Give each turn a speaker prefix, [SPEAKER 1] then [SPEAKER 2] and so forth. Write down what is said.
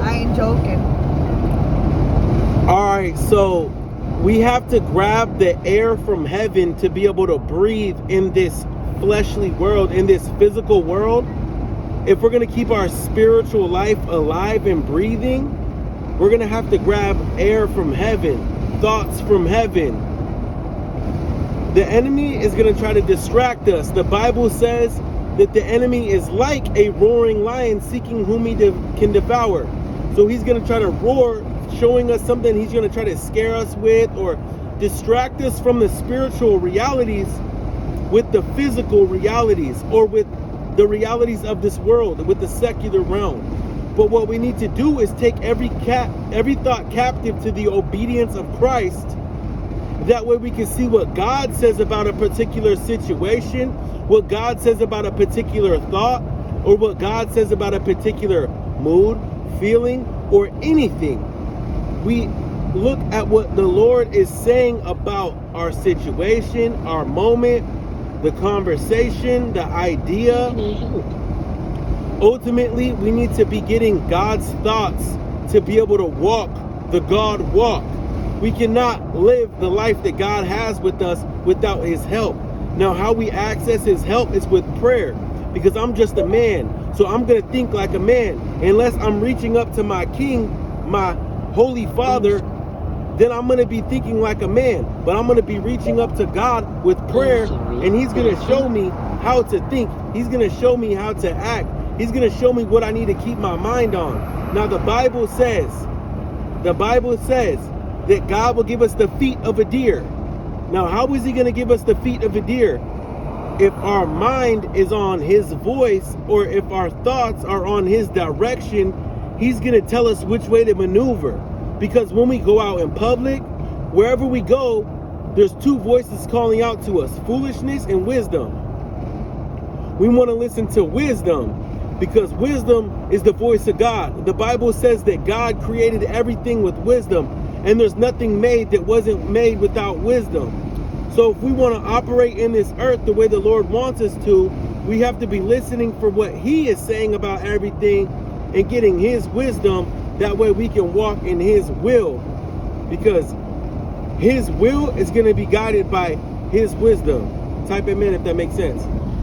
[SPEAKER 1] I ain't joking.
[SPEAKER 2] All right, so we have to grab the air from heaven to be able to breathe in this fleshly world, in this physical world. If we're going to keep our spiritual life alive and breathing, we're going to have to grab air from heaven, thoughts from heaven. The enemy is going to try to distract us. The Bible says that the enemy is like a roaring lion seeking whom he can devour. So he's going to try to roar, showing us something he's going to try to scare us with or distract us from the spiritual realities with the physical realities or with the realities of this world, with the secular realm. But what we need to do is take every thought captive to the obedience of Christ. That way we can see what God says about a particular situation, what God says about a particular thought, or what God says about a particular mood, feeling, or anything. We look at what the Lord is saying about our situation, our moment, the conversation, the idea. Ultimately, we need to be getting God's thoughts to be able to walk the God walk. We cannot live the life that God has with us without his help. Now, how we access his help is with prayer, because I'm just a man. So I'm going to think like a man. Unless I'm reaching up to my King, my Holy Father, then I'm going to be thinking like a man. But I'm going to be reaching up to God with prayer, and he's going to show me how to think. He's going to show me how to act. He's going to show me what I need to keep my mind on. Now, the Bible says that God will give us the feet of a deer. Now, how is he going to give us the feet of a deer? If our mind is on his voice, or if our thoughts are on his direction, he's going to tell us which way to maneuver. Because when we go out in public, wherever we go, there's two voices calling out to us, foolishness and wisdom. We want to listen to wisdom, because wisdom is the voice of God. The Bible says that God created everything with wisdom, and there's nothing made that wasn't made without wisdom. So if we want to operate in this earth the way the Lord wants us to, we have to be listening for what he is saying about everything and getting his wisdom. That way we can walk in his will, because his will is going to be guided by his wisdom. Type amen if that makes sense.